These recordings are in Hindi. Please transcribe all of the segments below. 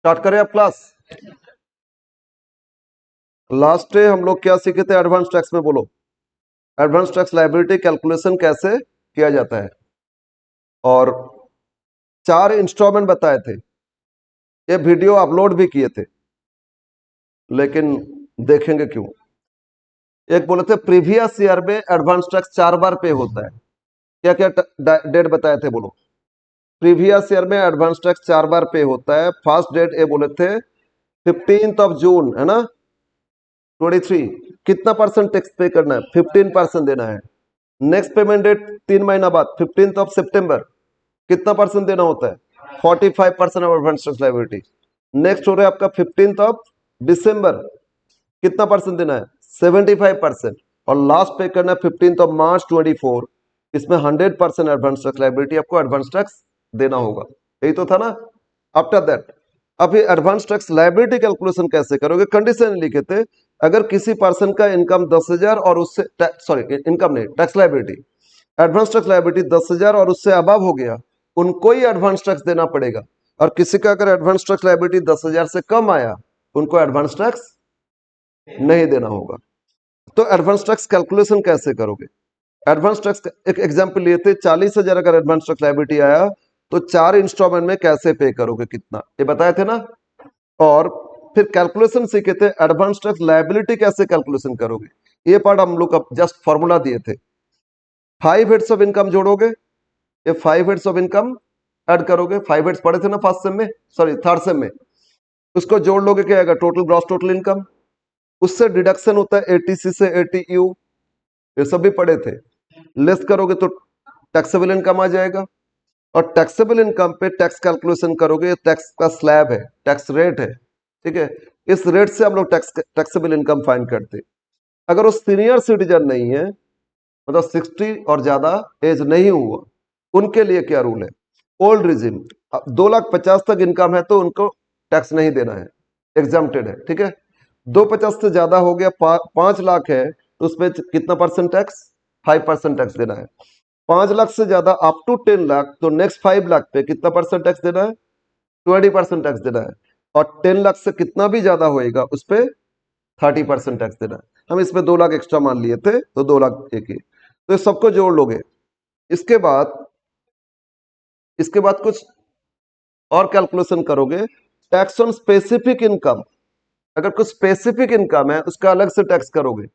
स्टार्ट करें अब क्लास। लास्ट डे हम लोग क्या सीखे थे एडवांस टैक्स में, बोलो। एडवांस टैक्स लायबिलिटी कैलकुलेशन कैसे किया जाता है, और 4 इंस्टॉलमेंट बताए थे। ये वीडियो अपलोड भी किए थे, लेकिन देखेंगे क्यों। एक बोले थे प्रीवियस ईयर में एडवांस टैक्स 4 बार पे होता है। क्या क्या डेट बताए थे, बोलो। प्रीवियस ईयर में एडवांस टैक्स 4 बार पे होता है। फर्स्ट डेट ये बोले थे 15 जून, है ना, 23। कितना परसेंट टैक्स पे करना है? 15% देना है। नेक्स्ट पेमेंट डेट 3 महीना बाद 15 सितंबर, कितना परसेंट देना होता है? 45% of advance tax liability. Next हो रहा है आपका 15 दिसंबर, कितना परसेंट देना है? 75%। और लास्ट पे करना है 15 मार्च 24, इसमें 100% एडवांस टैक्स लायबिलिटी आपको एडवांस टैक्स देना होगा। यही तो था ना। आफ्टर दैट अभी एडवांस टैक्स लायबिलिटी कैलकुलेशन कैसे करोगे? कंडीशन लिखे थे, अगर किसी पर्सन का इनकम 10,000 और उससे सॉरी इनकम नहीं, tax liability, advance tax liability 10,000 और उससे अबव हो गया, उनको ही एडवांस टैक्स देना पड़ेगा। और किसी का अगर एडवांस टैक्स लायबिलिटी 10,000 से कम आया, उनको एडवांस टैक्स नहीं देना होगा। तो एडवांस टैक्स कैलकुलेशन कैसे करोगे? एडवांस टैक्स एक एग्जांपल लिए थे, 40,000 अगर एडवांस टैक्स लायबिलिटी आया तो 4 इंस्टॉलमेंट में कैसे पे करोगे, कितना, ये बताए थे ना। और फिर कैलकुलेशन सीखे थे, एडवांस टैक्स लायबिलिटी कैसे कैलकुलेशन करोगे, ये पार्ट हम लोग जस्ट फॉर्मूला दिए थे। 5 हेड्स ऑफ इनकम जोड़ोगे, ये 5 हेड्स ऑफ इनकम ऐड करोगे। 5 हेड्स पढ़े थे ना फर्स्ट सेम में, सॉरी थर्ड सेम में। उसको जोड़ लोगे, क्या आएगा? Total gross total income. उससे डिडक्शन होता है एटीसी से एटीयू, ये सब भी पढ़े थे। लेस करोगे तो टैक्सेबल इनकम आ जाएगा, और टैक्सेबल इनकम पे टैक्स कैलकुलेशन करोगे। टैक्स का स्लैब है, टैक्स रेट है, ठीक है। इस रेट से हम लोग टैक्सेबल इनकम फाइंड करते। अगर वो सीनियर सिटीजन नहीं है, मतलब 60 और ज्यादा एज नहीं हुआ, उनके लिए क्या रूल है? ओल्ड रिजिम, 2,50,000 तक इनकम है तो उनको टैक्स नहीं देना है, एग्जाम्प्टेड है, ठीक है। 250 से ज्यादा हो गया, 5 लाख है, तो उसमें कितना परसेंट टैक्स? 5% टैक्स देना है। 5 लाख से ज्यादा अप टू 10 लाख, तो नेक्स्ट 5 लाख पे कितना परसेंट टैक्स देना है? 20% टैक्स देना है। और 10 लाख से कितना भी ज्यादा होएगा उस पर 30% टैक्स देना है। हम इसमें 2 लाख एक्स्ट्रा मान लिए थे, तो 2 लाख एक ही। तो सबको जोड़ लोगे। इसके बाद कुछ और कैलकुलेशन करोगे। टैक्स ऑन स्पेसिफिक इनकम, अगर कुछ स्पेसिफिक इनकम है उसका अलग से टैक्स करोगे।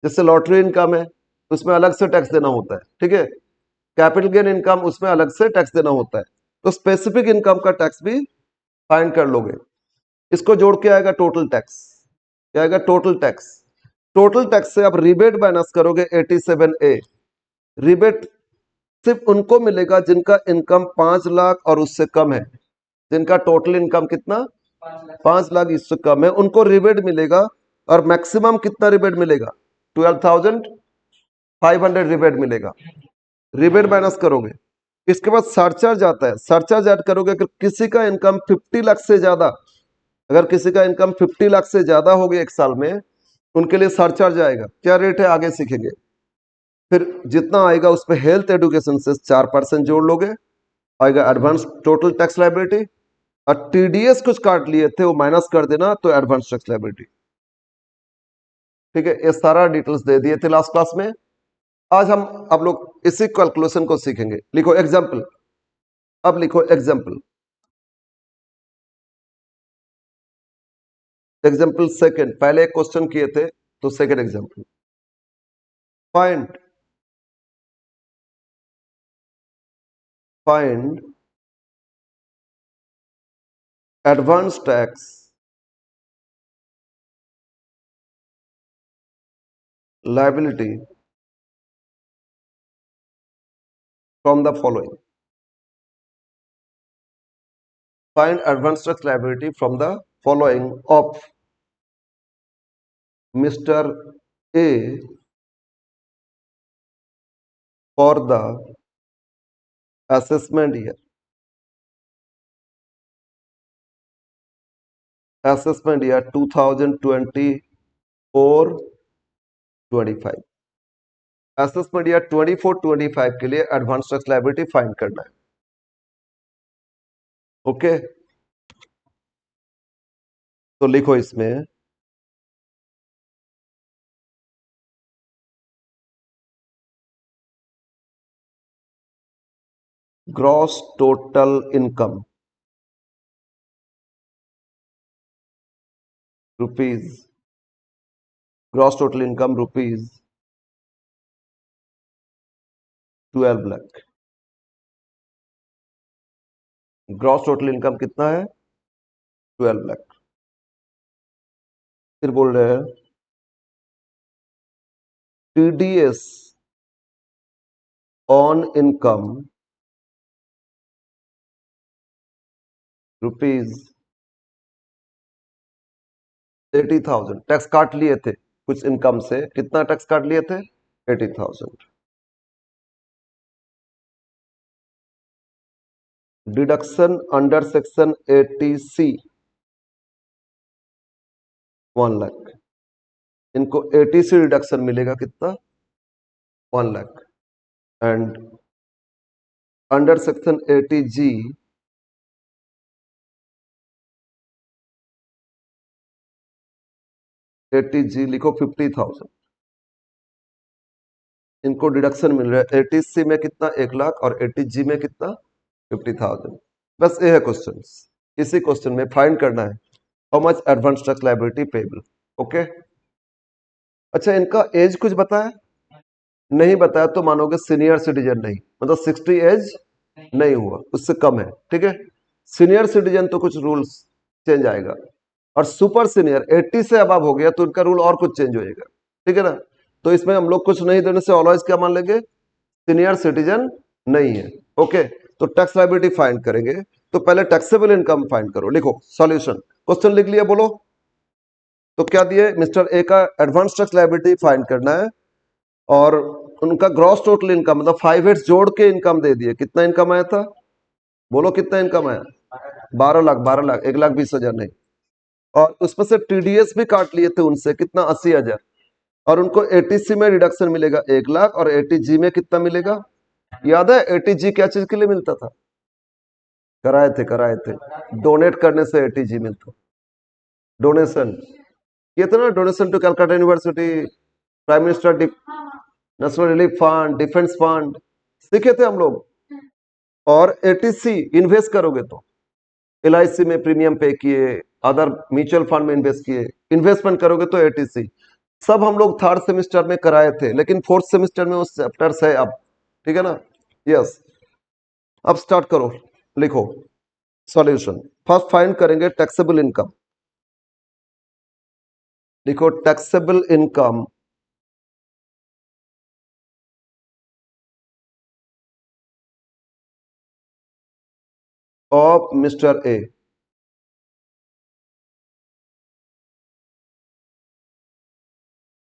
जैसे लॉटरी इनकम है, उसमें अलग से टैक्स देना होता है, ठीक है। कैपिटल गेन इनकम, उसमें अलग से टैक्स देना होता है। तो स्पेसिफिक इनकम का टैक्स भी फाइंड कर लोगे। इसको जोड़ के आएगा टोटल टैक्स। क्या आएगा? Total tax. टोटल टैक्स से आप रिबेट माइनस करोगे 87A। रिबेट सिर्फ उनको मिलेगा जिनका इनकम 5 लाख और उससे कम है। जिनका टोटल इनकम कितना? 5 लाख इससे कम है, उनको रिबेट मिलेगा। और मैक्सिमम कितना रिबेट मिलेगा? 12,500 रिबेट मिलेगा। रिबेट माइनस करोगे। इसके बाद सरचार्ज आता है, सरचार्ज ऐड करोगे। अगर किसी का इनकम 50 लाख से ज्यादा, अगर किसी का इनकम 50 लाख से ज्यादा हो गया एक साल में, उनके लिए सरचार्ज आएगा। क्या रेट है आगे सीखेंगे। फिर जितना आएगा उस पर हेल्थ एडुकेशन से 4% जोड़ लोगे, आएगा एडवांस टोटल टैक्स लायबिलिटी। और टीडीएस कुछ काट लिए थे, वो माइनस कर देना, तो एडवांस टैक्स लायबिलिटी। ठीक है, ये सारा डिटेल्स दे दिए थे लास्ट क्लास में। आज हम आप लोग इसी कैलकुलेशन को सीखेंगे। लिखो एग्जाम्पल। अब लिखो एग्जाम्पल। एग्जाम्पल सेकंड, पहले एक क्वेश्चन किए थे, तो second example. Find find advance tax liability from the following. Find advance tax liability from the following of Mr. A for the assessment year. Assessment year 2024-25। Assessment year 24-25 के लिए एडवांस टैक्स लायबिलिटी फाइंड करना है। ओके, तो लिखो इसमें gross total income rupees, gross total income rupees 12 lakh. Gross total income कितना है? 12 लाख। फिर बोल रहे हैं TDS on income rupees 80,000। Tax काट लिए थे कुछ इनकम से, कितना टैक्स काट लिए थे? 80,000। Deduction under section 80C 1 lakh. इनको 80C डिडक्शन मिलेगा कितना? 1 lakh. And under section 80G 80G लिखो 50,000। इनको डिडक्शन मिल रहा है 80C में कितना? 1 लाख, और 80G में कितना? 50,000। बस ये है क्वेश्चन। इसी क्वेश्चन में फाइंड करना है how much advance tax liability payable. Okay. अच्छा, इनका एज कुछ बताया? नहीं बताया तो मानोगे सीनियर सिटीजन नहीं, मतलब 60 एज नहीं हुआ, उससे कम है, ठीक है। सीनियर सिटीजन तो कुछ रूल्स चेंज आएगा, और सुपर सीनियर 80 से अबव हो गया तो उनका रूल और कुछ चेंज होएगा, ठीक है ना। तो इसमें हम लोग कुछ नहीं देने से ऑलवेज क्या मान लेंगे? सीनियर सिटीजन नहीं है। ओके। तो टैक्स लायबिलिटी फाइंड करेंगे, तो पहले टैक्सेबल इनकम फाइंड करो। लिखो सॉल्यूशन, क्वेश्चन लिख लिया, बोलो। तो क्या दिए? मिस्टर ए का एडवांस टैक्स लायबिलिटी फाइंड करना है, और उनका ग्रॉस टोटल इनकम मतलब 5 हेड्स जोड़ के इनकम दे दिए। कितना इनकम आया था? बोलो कितना इनकम आया? 12 लाख। 12 लाख, 1,20,000 नहीं। और उसमें से टीडीएस भी काट लिए थे उनसे, कितना? 80,000। और उनको एटीसी में रिडक्शन मिलेगा 1 लाख, और एटीजी में कितना मिलेगा? याद है एटीजी क्या चीज के लिए मिलता था? कराए थे। डोनेट करने से एटीजी मिलता। डोनेशन ये था ना, donation to Calcutta university, prime minister national relief fund, defence fund, सीखे थे हम लोग। और एटीसी इन्वेस्ट करोगे तो एलआईसी में प्रीमियम पे किए, अदर म्यूचुअल फंड में इन्वेस्ट किए, इन्वेस्टमेंट करोगे तो एटीसी। सब हम लोग थर्ड सेमेस्टर में कराए थे, लेकिन फोर्थ सेमेस्टर में वो चैप्टर्स है अब, ठीक है ना। यस। अब स्टार्ट करो, लिखो सॉल्यूशन। फर्स्ट फाइंड करेंगे टैक्सेबल इनकम। लिखो taxable income of mister A.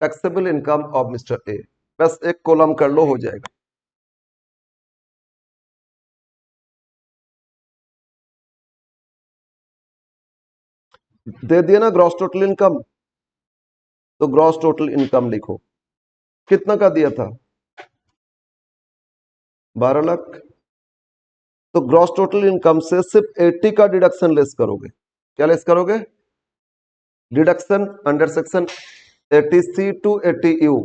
Taxable income of mister A, बस एक कॉलम कर लो, हो जाएगा। दे दिया ना ग्रॉस टोटल इनकम, तो ग्रॉस टोटल इनकम लिखो। कितना का दिया था? 12 लाख। तो ग्रॉस टोटल इनकम से सिर्फ 80 का डिडक्शन लेस करोगे। क्या लेस करोगे? Deduction under section 80C to 80U।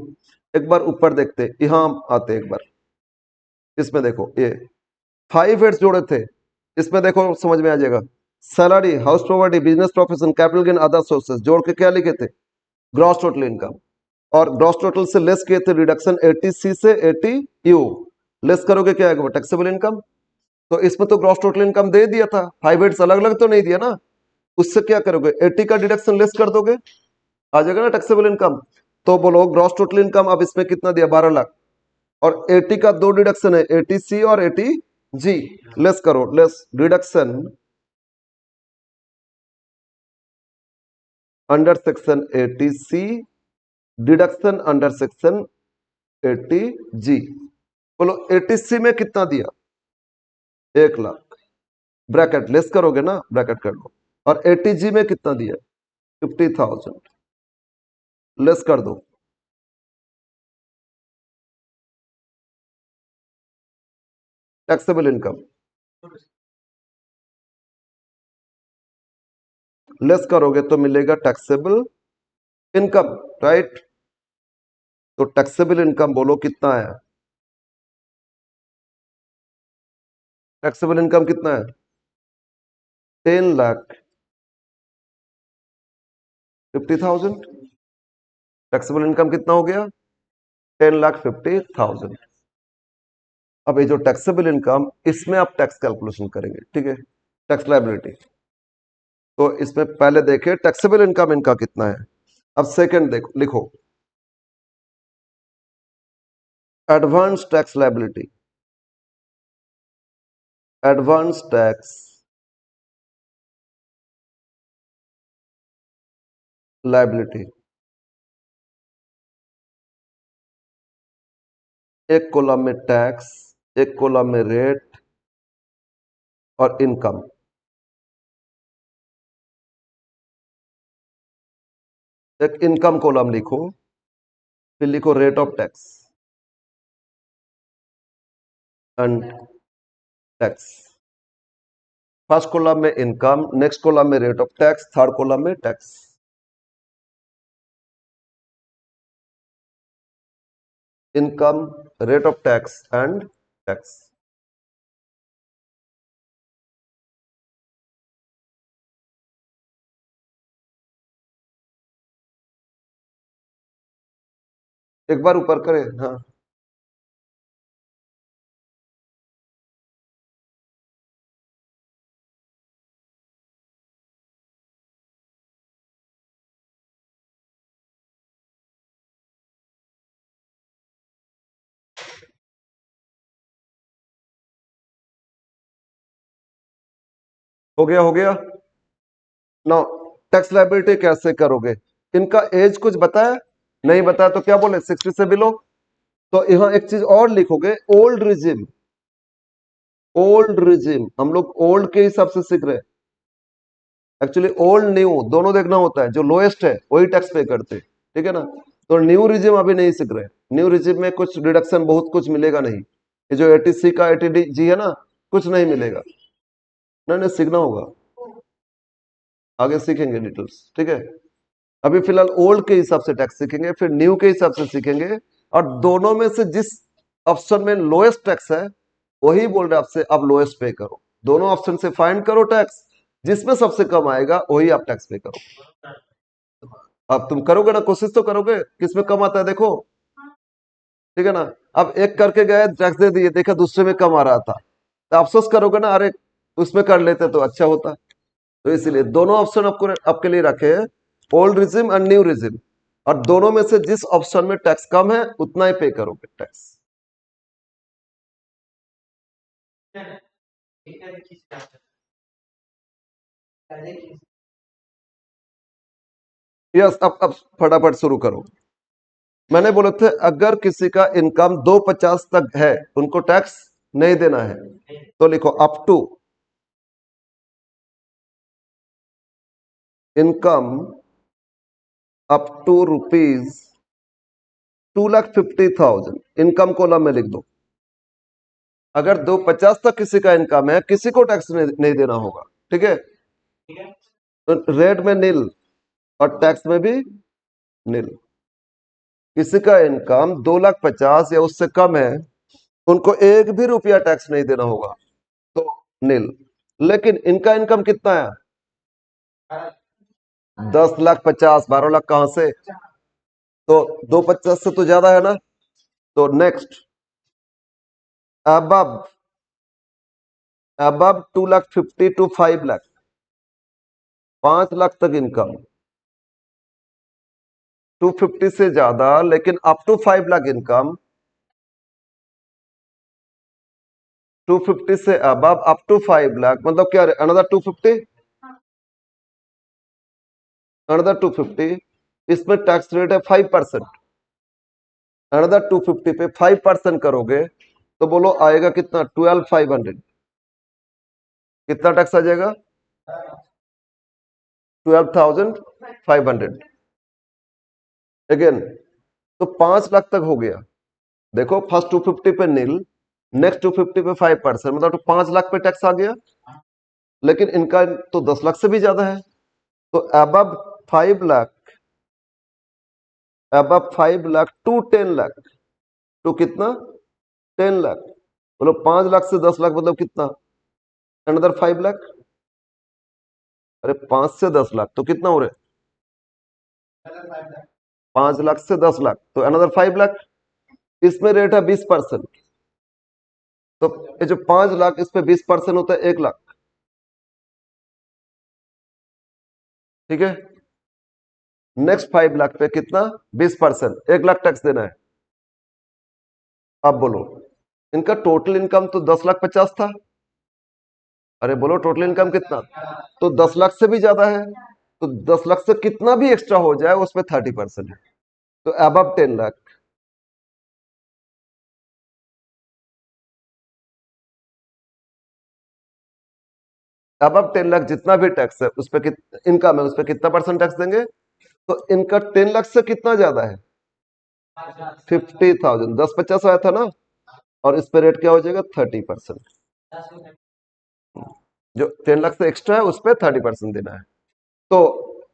एक बार ऊपर देखते, यहां आते एक बार, इसमें देखो ये 5 हेड्स जोड़े थे, इसमें देखो समझ में आ जाएगा। Salary, house property, business profession, capital gain, other sources जोड़ के क्या लिखे थे? Gross total income. और ग्रॉस टोटल से लेस किए थे रिडक्शन 80C से 80U। लेस करोगे क्या आएगा? Taxable income. तो इसमें तो ग्रॉस टोटल इनकम दे दिया था, 5 हेड्स अलग अलग तो नहीं दिया ना। उससे क्या करोगे? 80 का डिडक्शन लेस कर दोगे, आ जाएगा ना टैक्सेबल इनकम। तो बोलो ग्रॉस टोटल इनकम अब इसमें कितना दिया? 12 लाख। और 80 का दो डिडक्शन है, 80C और 80G। लेस करो, less deduction under section 80C, deduction under section 80G। बोलो 80C में कितना दिया? 1 लाख। ब्रैकेट लेस करोगे ना, ब्रैकेट कर लो। और 80G में कितना दिया? 50,000। लेस कर दो। टैक्सेबल इनकम लेस करोगे तो मिलेगा टैक्सेबल इनकम, राइट। तो टैक्सेबल इनकम बोलो कितना है, टैक्सेबल इनकम कितना है, 10,50,000। टैक्सेबल इनकम कितना हो गया, 10,50,000। अब ये जो टैक्सेबल इनकम, इसमें आप टैक्स कैलकुलेशन करेंगे, ठीक है, टैक्स लायबिलिटी। तो इसमें पहले देखे टैक्सेबल इनकम इनका कितना है। अब सेकंड देखो, लिखो advance tax liability, advance tax liability. एक कॉलम में टैक्स, एक कॉलम में रेट और इनकम। एक इनकम कॉलम लिखो, फिर लिखो rate of tax and tax. First column में इनकम, नेक्स्ट कॉलम में rate of tax, third column में tax. Income, rate of tax and tax. एक बार ऊपर करें, हाँ हो गया, हो गया। नो, टैक्स लायबिलिटी कैसे करोगे, इनका एज कुछ बताया, नहीं बताया तो क्या बोले, 60 से बिलो। तो यहां एक चीज और लिखोगे, ओल्ड रिजिम। ओल्ड रिजिम हम लोग ओल्ड के हिसाब से सीख रहे हैं, एक्चुअली ओल्ड न्यू दोनों देखना होता है, जो लोएस्ट है वही टैक्स पे करते हैं, ठीक है ना। तो न्यू रिजिम अभी नहीं सीख रहे, न्यू रिजिम में कुछ डिडक्शन बहुत कुछ मिलेगा नहीं, ये जो एटीसी का एटीडी जी है ना, कुछ नहीं मिलेगा, नहीं नहीं सीखना होगा, आगे सीखेंगे डिटेल्स, ठीक है। अभी फिलहाल ओल्ड के हिसाब से टैक्स सीखेंगे, फिर न्यू के हिसाब से सीखेंगे, और दोनों में से जिस ऑप्शन में लोएस्ट टैक्स है वही बोल रहे आपसे आप लोएस्ट पे करो, दोनों ऑप्शन से फाइंड करो टैक्स, जिसमें सबसे कम आएगा वही आप टैक्स पे करो। अब तुम करोगे ना, कोशिश तो करोगे किसमें कम आता है देखो, ठीक है ना। अब एक करके गए टैक्स दे दिए, देखा दूसरे में कम आ रहा था, तो अफसोस करोगे ना, अरे उसमें कर लेते तो अच्छा होता। तो इसलिए दोनों ऑप्शन आपको आपके लिए रखे हैं, old regime and new regime, और दोनों में से जिस ऑप्शन में टैक्स कम है उतना ही पे करोगे टैक्स। यस, अब फटाफट शुरू करो। मैंने बोले थे अगर किसी का इनकम 250 तक है उनको टैक्स नहीं देना है, तो लिखो up to income up to rupees 2,50,000, income column में लिख दो। अगर 250 तक किसी का इनकम है, किसी को टैक्स नहीं देना होगा, ठीक है। तो रेट में नील और टैक्स में भी नील। किसी का इनकम 2,50,000 या उससे कम है, उनको एक भी रुपया टैक्स नहीं देना होगा, तो नील। लेकिन इनका इनकम कितना है, 10,50,000, 12 लाख कहां से, तो 250 से तो ज्यादा है ना। तो next, above above 2,50,000 to 5 lakh, 5 lakh तक इनकम, 250 से ज्यादा लेकिन अप टू 5 लाख इनकम, 250 से अबव अप टू 5 लाख, मतलब क्या, अनदर 250, अनदर 250, इसमें टैक्स रेट है 5%, अनदर 250 पे 5% करोगे तो बोलो आएगा कितना, 12,500। कितना टैक्स आ जाएगा, 12,500 अगेन। तो 5 लाख तक हो गया, देखो फर्स्ट 250 पे नील, नेक्स्ट 250 पे 5%, मतलब तो 5 लाख पे टैक्स आ गया। लेकिन इनका तो 10 लाख से भी ज्यादा है, तो above 5 लाख टू 10 लाख, तो कितना 10 लाख, मतलब 5 लाख से 10 लाख मतलब कितना, अनदर 5 लाख। अरे 5 से 10 लाख तो कितना हो रहा है, 5 लाख से 10 लाख तो अनदर 5 लाख। इसमें रेट है 20%, तो ये जो 5 लाख इस पे 20% होता है 1 लाख। ठीक है, नेक्स्ट 5 लाख पे कितना, 20%, 1 लाख टैक्स देना है। अब बोलो, इनका टोटल इनकम तो 10,50,000 था। अरे बोलो टोटल इनकम कितना, तो 10 लाख से भी ज्यादा है, तो 10 लाख से कितना भी एक्स्ट्रा हो जाए उसमें 30% है, तो अबव 10 लाख। अबव 10 लाख जितना भी टैक्स है उस पर, इनकम है उस पर कितना परसेंट टैक्स देंगे, तो इनका 10 लाख से कितना ज्यादा है, 50,000, 10,50,000 आया था ना, और इस पे रेट क्या हो जाएगा 30%। जो 10 लाख से एक्स्ट्रा है उस पर 30% देना है, तो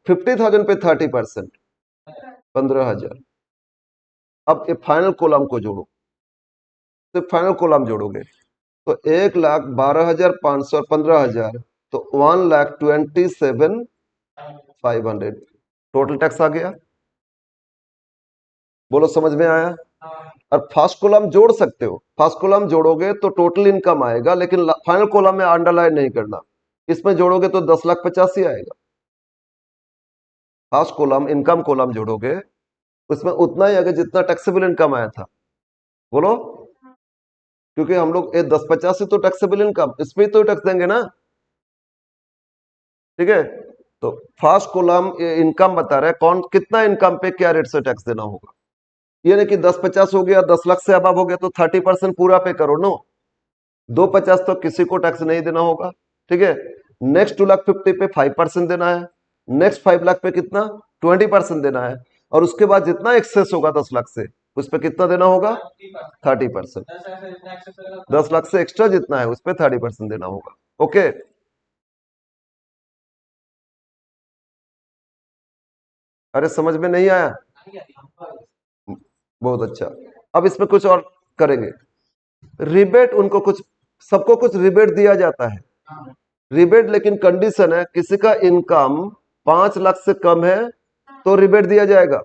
50,000 पे 30%, 15,000। अब ये फाइनल कॉलम को जोड़ो, तो फाइनल कॉलम जोड़ोगे तो 1,12,500 और 15,000, तो 1,27,500 टोटल टैक्स आ गया। बोलो समझ में आया। और फर्स्ट कॉलम जोड़ सकते हो, फर्स्ट कॉलम जोड़ोगे तो टोटल इनकम आएगा, लेकिन फाइनल कॉलम में अंडरलाइन नहीं करना, इसमें जोड़ोगे तो 10,85,000 आएगा। फर्स्ट कॉलम इनकम कॉलम जोड़ोगे उसमें उतना ही आएगा जितना टैक्सेबल इनकम आया था। बोलो, क्योंकि हम लोग 10,50,000 तो टैक्सेबल इनकम, इस पे तो टैक्स देंगे ना। ठीक है, तो फर्स्ट कॉलम इनकम बता रहा है कौन कितना इनकम पे क्या रेट से टैक्स देना होगा। ये नहीं कि 10,50,000 हो गया, 10 लाख से अबव हो गया तो 30% पूरा पे करो, नो, 2,50,000 तो किसी को टैक्स नहीं देना होगा। ठीक है, नेक्स्ट 2,50,000 पे 5% देना है, नेक्स्ट 5 लाख पे कितना 20% देना है, और उसके बाद जितना एक्सेस होगा 10 लाख से उस पर कितना देना होगा 30%। 10 लाख से एक्स्ट्रा जितना है उस पर 30% देना होगा। ओके, अरे समझ में नहीं आया, बहुत अच्छा। अब इसमें कुछ और करेंगे, रिबेट उनको कुछ, सबको कुछ रिबेट दिया जाता है, रिबेट, लेकिन कंडीशन है किसी का इनकम 5 लाख से कम है तो रिबेट दिया जाएगा,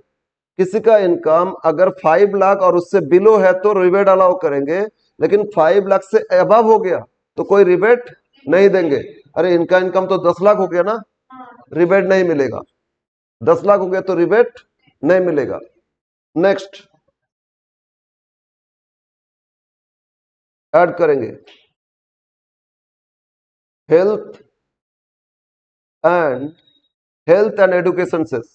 किसी का इनकम अगर 5 लाख और उससे बिलो है तो रिबेट अलाउ करेंगे, लेकिन 5 लाख से अबव हो गया तो कोई रिबेट नहीं देंगे। अरे इनका इनकम तो 10 लाख हो गया ना, रिबेट नहीं मिलेगा, 10 लाख हो गया तो रिबेट नहीं मिलेगा। नेक्स्ट ऐड करेंगे health and health and education cess,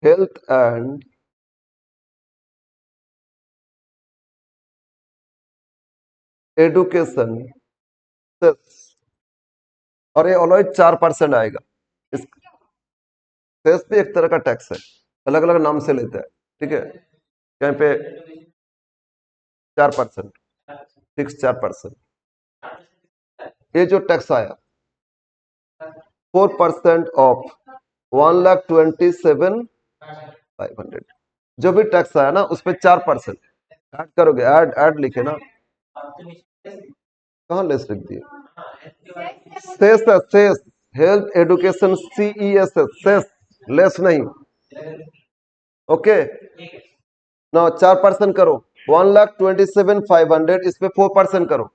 health and education cess, और ये ऑलवेज 4% आएगा। इस सेस भी एक तरह का टैक्स है, अलग अलग नाम से लेता है। ठीक है, कहीं पे 4%, फिक्स 4%। ये जो टैक्स आया 4% ऑफ 1,27,500, जो भी टैक्स आया ना उस पर 4% ऐड करोगे, ऐड ऐड लिखे ना, कहाँ लेस लिख दिए, सेस है, सेस, हेल्थ एजुकेशन CES है, सेस, लेस नहीं। ओके, ना 4% करो, 1,27,500 इस पे 4% करो,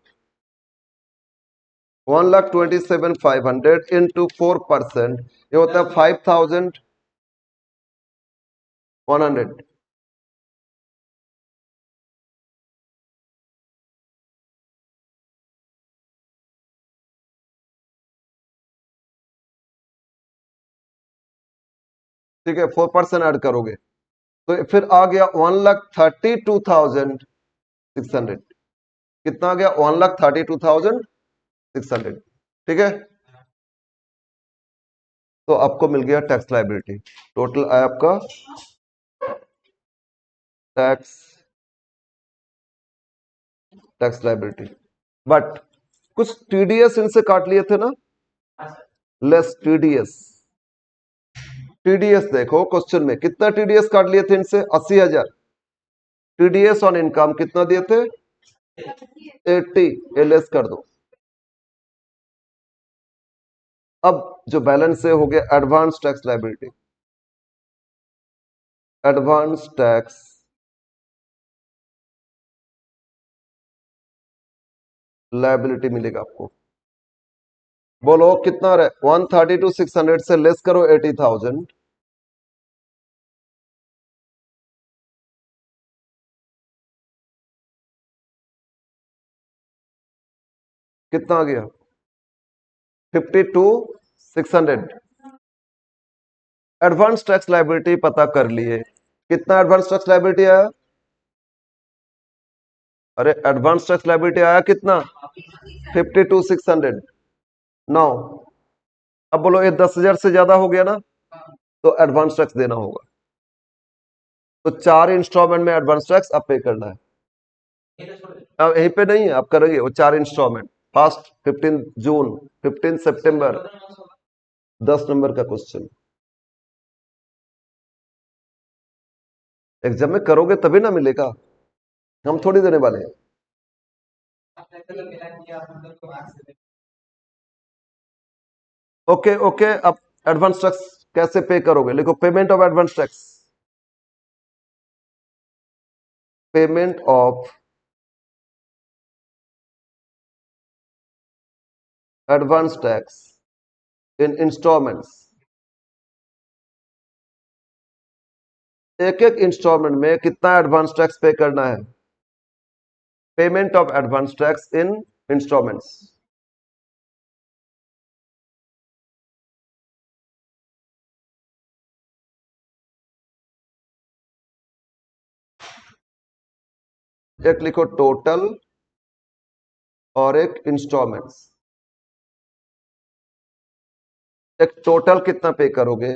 1,27,500 इंटू 4%, ये होता है 5,100। ठीक है, 4% ऐड करोगे तो फिर आ गया 1,32,600। कितना आ गया, 1,32,600। ठीक है, तो आपको मिल गया टैक्स लाइबिलिटी, टोटल आया आपका टैक्स टैक्स लाइबिलिटी। बट कुछ टीडीएस इनसे काट लिए थे ना, लेस टीडीएस। टीडीएस देखो क्वेश्चन में कितना टीडीएस काट लिए थे इनसे, 80,000। टीडीएस ऑन इनकम कितना दिए थे, 80, लेस कर दो। अब जो बैलेंस है हो गया advance tax liability. Advance tax liability मिलेगा आपको। बोलो कितना रहे, 132,600 से लेस करो 80,000, कितना आ गया, 52,600। एडवांस टैक्स लायबिलिटी पता कर लिए, कितना एडवांस टैक्स लायबिलिटी आया, अरे एडवांस टैक्स लायबिलिटी आया कितना, 52,600। नाउ अब बोलो ये 10,000 से ज्यादा हो गया ना, तो एडवांस टैक्स देना होगा। तो 4 इंस्टॉलमेंट में एडवांस टैक्स अब पे करना है। अब यहीं पे नहीं है, आप करोगे वो 4 इंस्टॉलमेंट, फर्स्ट 15 जून, 15 सितंबर, 10 नंबर का क्वेश्चन। एग्जाम में करोगे तभी ना मिलेगा, हम थोड़ी देने वाले हैं। ओके ओके, अब एडवांस टैक्स कैसे पे करोगे, लिखो payment of advance tax. Payment of advance tax in instalments. एक एक इंस्टॉलमेंट में कितना एडवांस टैक्स पे करना है, payment of advance tax in instalments. एक लिखो टोटल और एक इंस्टॉलमेंट्स। एक टोटल कितना पे करोगे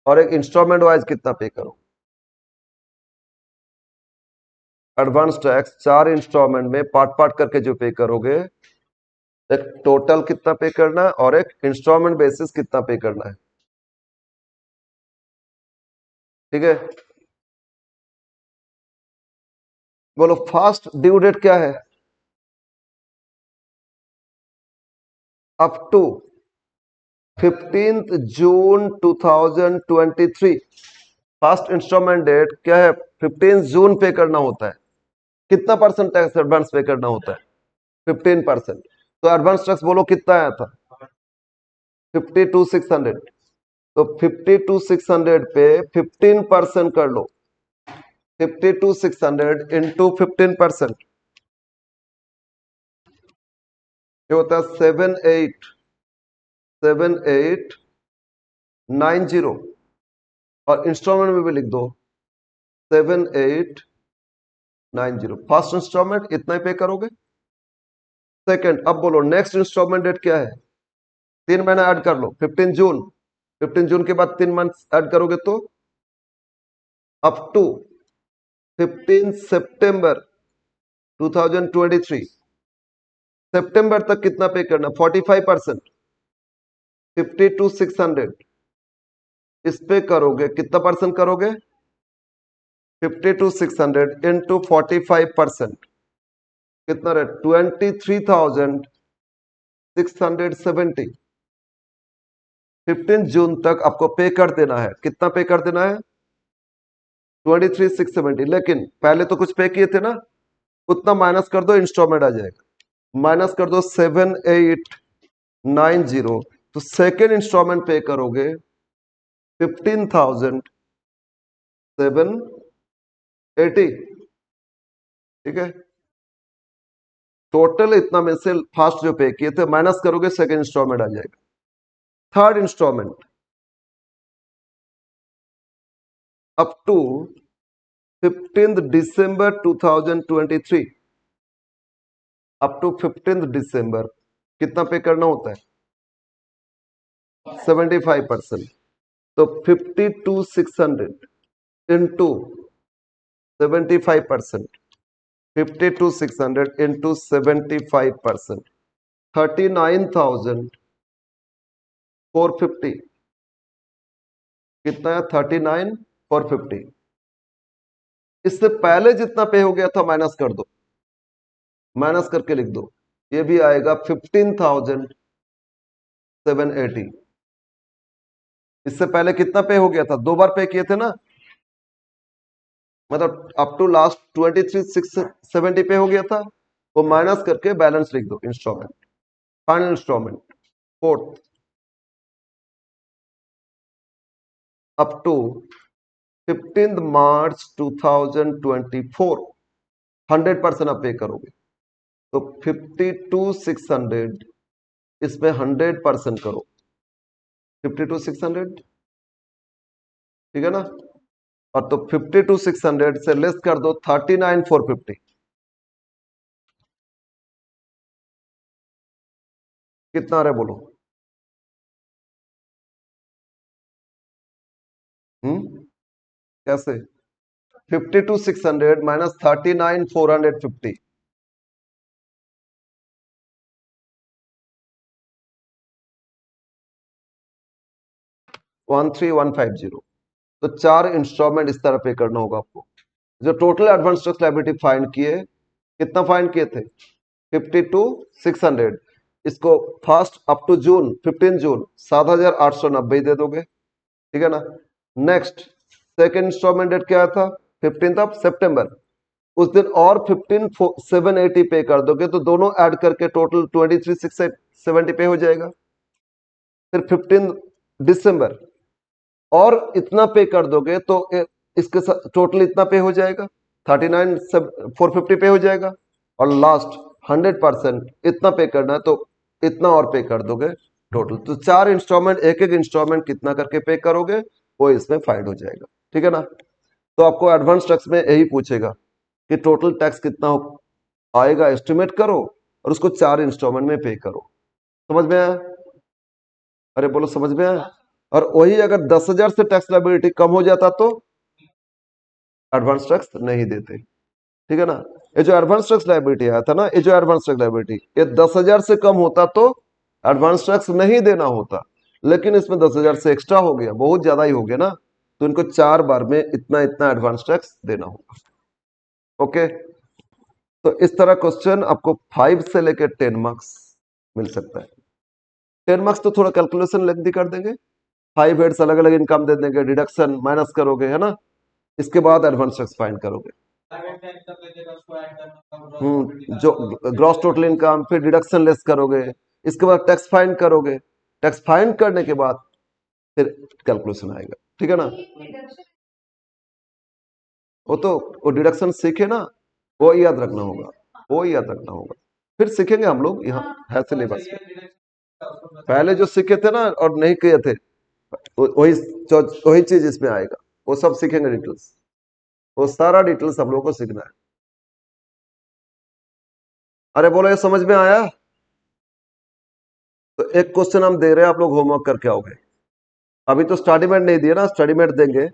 और एक इंस्टॉलमेंट वाइज कितना पे करोगे। एडवांस टैक्स 4 इंस्टॉलमेंट में पार्ट पार्ट करके जो पे करोगे, एक टोटल कितना पे करना है और एक इंस्टॉलमेंट बेसिस कितना पे करना है, ठीक है। बोलो फास्ट ड्यू डेट क्या है, up to 15 June 2023। First instalment date क्या है, 15 जून पे करना होता है। कितना परसेंट टैक्स एडवांस पे करना होता है, 15%। तो एडवांस टैक्स बोलो कितना आया था, 52,600। तो 52,600 पे 15% कर लो, 52,600 इंटू 15%, ये होता है 7890। और इंस्टॉलमेंट में भी लिख दो 7890। फर्स्ट इंस्टॉलमेंट इतना ही पे करोगे। सेकंड, अब बोलो नेक्स्ट इंस्टॉलमेंट डेट क्या है, 3 महीना ऐड कर लो, 15 जून, 15 जून के बाद 3 मंथ ऐड करोगे तो अप टू 15 सितंबर 2023। सितंबर तक कितना पे करना, 45%, 52,600 इस पे करोगे, कितना परसेंट करोगे, 52,600 इंटू 45%, कितना रहे, 23,670। 15 जून तक आपको पे कर देना है, कितना पे कर देना है, 23,670। लेकिन पहले तो कुछ पे किए थे ना, उतना माइनस कर दो, इंस्टॉलमेंट आ जाएगा। माइनस कर दो 7890, तो सेकेंड इंस्टॉलमेंट पे करोगे 15,780, ठीक है। टोटल इतना में से फर्स्ट जो पे किए थे माइनस करोगे, सेकेंड इंस्टॉलमेंट आ जाएगा। Third instalment up to 15 December 2023, up to 15 December कितना पे करना होता है, 75%। तो 52,600 इंटू 75%, 52,600 इंटू 75%, 39,450 कितना है? 39,450। इससे पहले जितना पे हो गया था माइनस कर दो, माइनस करके लिख दो, ये भी आएगा 15,780। इससे पहले कितना पे हो गया था? 2 बार पे किए थे ना, मतलब अप टू लास्ट 23,670 पे हो गया था, वो माइनस करके बैलेंस लिख दो, instalment, final instalment, fourth up to 15 March 2024 100% आप पे करोगे, तो 52,600 इसमें 100% करो, 52,600, ठीक है ना? और तो 52,600 से लेस कर दो 39,450, कितना आ रहा है बोलो? कैसे? 52,600 माइनस 39,450, 13,150। तो 4 इंस्टॉलमेंट इस तरह पे करना होगा आपको। जो total advance tax liability find किए, कितना फाइंड किए थे? 52,600। इसको फर्स्ट अप टू जून 15 जून 7,890 दे दोगे, ठीक है ना? नेक्स्ट सेकेंड इंस्टॉलमेंट डेट क्या था? 15 सितंबर। उस दिन और 15,780 पे कर दोगे तो दोनों ऐड करके टोटल 23,670 पे हो जाएगा। फिर 15 दिसंबर और इतना पे कर दोगे तो इसके साथ टोटल इतना पे हो जाएगा, 39,450 पे हो जाएगा। और लास्ट 100% इतना पे करना है तो इतना और पे कर दोगे टोटल। तो 4 इंस्टॉलमेंट, एक एक इंस्टॉलमेंट कितना करके पे करोगे वो इसमें फाइंड हो जाएगा, ठीक है ना? तो आपको एडवांस टैक्स में यही पूछेगा कि टोटल टैक्स कितना आएगा, एस्टिमेट करो और उसको 4 इंस्टॉलमेंट में पे करो। समझ में आया? अरे बोलो, समझ में आया? और वही अगर 10,000 से टैक्स लायबिलिटी कम हो जाता तो एडवांस टैक्स नहीं देते, ठीक है ना? ये जो एडवांस टैक्स लायबिलिटी आया था ना, ये जो एडवांस टैक्स लायबिलिटी, ये 10,000 से कम होता तो एडवांस टैक्स नहीं देना होता, लेकिन इसमें 10,000 से एक्स्ट्रा हो गया, बहुत ज्यादा ही हो गया ना, तो इनको 4 बार में इतना इतना एडवांस टैक्स देना होगा। ओके, तो इस तरह क्वेश्चन आपको 5 से लेकर 10 मार्क्स मिल सकता है। 10 मार्क्स तो थोड़ा कैलकुलेशन लेंथी कर देंगे, 5 हेड्स अलग अलग इनकम दे देंगे, डिडक्शन माइनस करोगे, है ना? इसके बाद एडवांस टैक्स फाइंड करोगे। जो ग्रॉस टोटल इनकम, फिर डिडक्शन लेस करोगे, इसके बाद टैक्स फाइंड करोगे, टैक्स फाइंड करने के बाद फिर कैलकुलेशन आएगा, ठीक है ना? वो तो वो डिडक्शन सीखे ना, वो याद रखना होगा, वो याद रखना होगा, फिर सीखेंगे हम लोग यहाँ है सिलेबस में। पहले जो सीखे थे ना और नहीं किए थे, वही वही चीज इसमें आएगा, वो सब सीखेंगे डिटेल्स, वो सारा डिटेल्स हम लोग को सीखना है। अरे बोलो, ये समझ में आया? तो एक क्वेश्चन हम दे रहे हैं, आप लोग होमवर्क करके आओगे। अभी तो स्टडी मेट नहीं दिया ना, स्टडी मेट देंगे।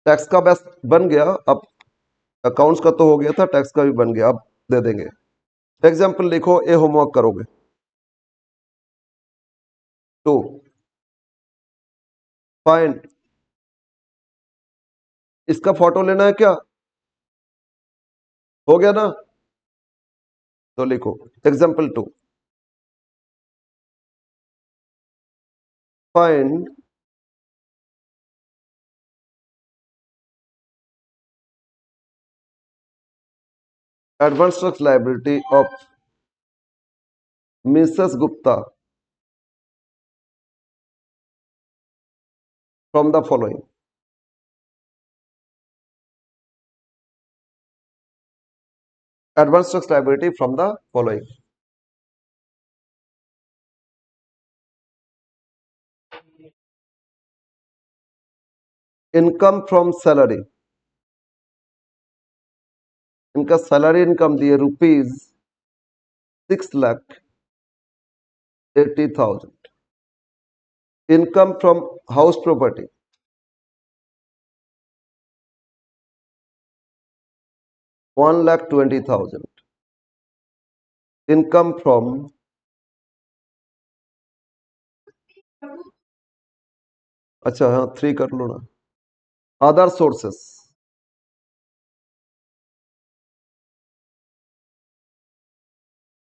टैक्स का बेस बन गया, अब अकाउंट्स का तो हो गया था, टैक्स का भी बन गया, अब दे देंगे। एग्जाम्पल लिखो, ये होमवर्क करोगे। 2 फाइंड, इसका फोटो लेना है क्या? हो गया ना? तो लिखो example 2, find advance tax liability of Mrs Gupta from the following. Advance tax liability from the following: income from salary, इनका सैलरी इनकम दिए ₹6,80,000। Income from house property ₹1,20,000। Income from अच्छा हाँ 3 कर लो ना। Other sources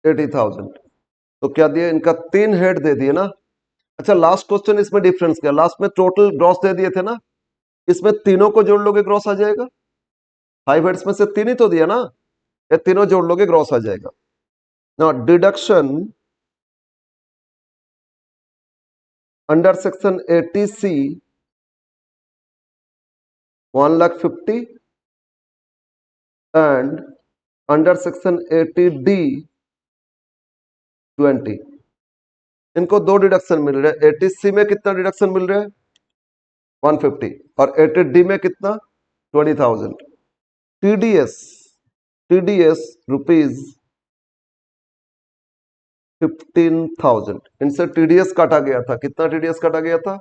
80,000। तो क्या दिया, इनका 3 हेड दे दिए ना। अच्छा लास्ट क्वेश्चन, इसमें डिफरेंस क्या, लास्ट में टोटल ग्रॉस दे दिए थे ना, इसमें तीनों को जोड़ लोगे ग्रॉस आ जाएगा। 5 हेड्स में से 3 ही तो दिया ना, ये तीनों जोड़ लोगे ग्रॉस आ जाएगा ना। Deduction under section 80C 1,50,000 and under section 80D 20। इनको दो डिडक्शन मिल रहे हैं। 80C में कितना डिडक्शन मिल रहा है 150 और 80D में कितना 20,000। टीडीएस टीडीएस रुपीज 15,000, इनसे टीडीएस काटा गया था। कितना टीडीएस काटा गया था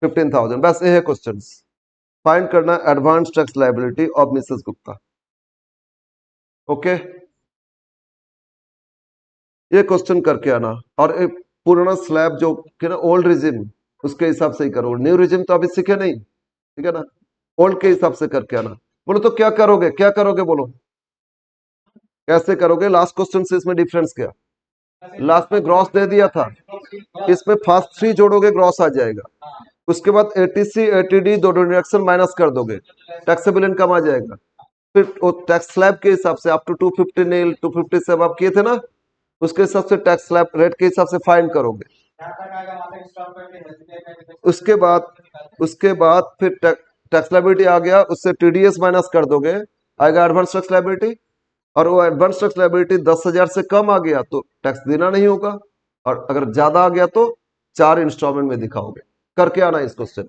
15,000। बस ये है क्वेश्चन। फाइंड करना advance tax liability of Mrs Gupta. Okay ये क्वेश्चन करके आना। और एक पुराना स्लैब जो कि ना ओल्ड रिजिम, उसके हिसाब से ही करो। न्यू रिजिम तो अभी सीखे नहीं, ठीक है ना। ओल्ड के हिसाब से करके आना। बोलो तो क्या करोगे, क्या करोगे बोलो, कैसे करोगे। लास्ट क्वेश्चन से इसमें डिफरेंस क्या, लास्ट में ग्रॉस दे दिया था, इसमें फर्स्ट 3 जोड़ोगे ग्रॉस आ जाएगा। उसके बाद 80C 80D दो डिडक्शन माइनस कर दोगे, टैक्सेबल इनकम आ जाएगा। फिर वो टैक्स स्लैब के हिसाब से अप टू 250 नील 250 से आप किए थे ना, उसके हिसाब से टैक्स स्लैब रेट के हिसाब से फाइन करोगे। उसके बाद फिर टैक्स लायबिलिटी आ गया, उससे टीडीएस माइनस कर दोगे, आएगा एडवांस टैक्स लायबिलिटी। और वो एडवांस टैक्स लायबिलिटी 10,000 से कम आ गया तो टैक्स देना नहीं होगा, और अगर ज्यादा आ गया तो 4 इंस्टॉलमेंट में दिखाओगे। करके आना इस क्वेश्चन।